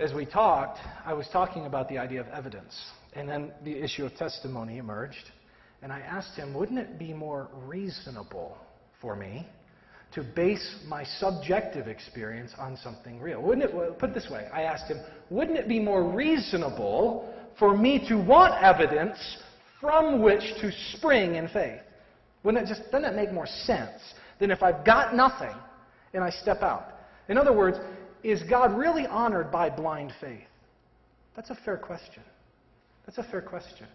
as we talked, I was talking about the idea of evidence. And then the issue of testimony emerged. And I asked him, wouldn't it be more reasonable for me to base my subjective experience on something real? Wouldn't it, put it this way, I asked him, wouldn't it be more reasonable for me to want evidence from which to spring in faith? Doesn't that make more sense than if I've got nothing and I step out? In other words, is God really honored by blind faith? That's a fair question. That's a fair question.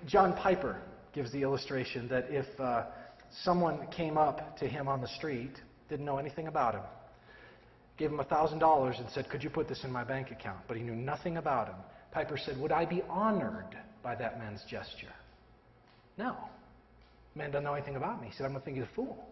John Piper gives the illustration that if someone came up to him on the street, didn't know anything about him, gave him $1,000 and said, could you put this in my bank account? But he knew nothing about him. Piper said, would I be honored by that man's gesture? No. The man doesn't know anything about me. He said, I'm going to think he's a fool.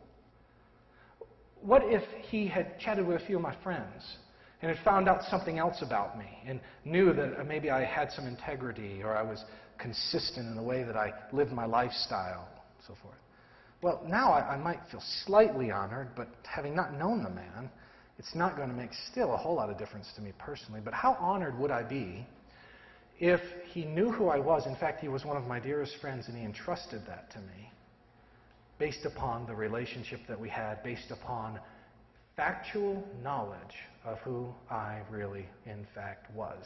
What if he had chatted with a few of my friends and had found out something else about me and knew that maybe I had some integrity or I was consistent in the way that I lived my lifestyle, and so forth? Well, now I might feel slightly honored, but having not known the man, it's not going to make still a whole lot of difference to me personally. But how honored would I be if he knew who I was? In fact, he was one of my dearest friends, and he entrusted that to me based upon the relationship that we had, based upon factual knowledge of who I really, in fact, was.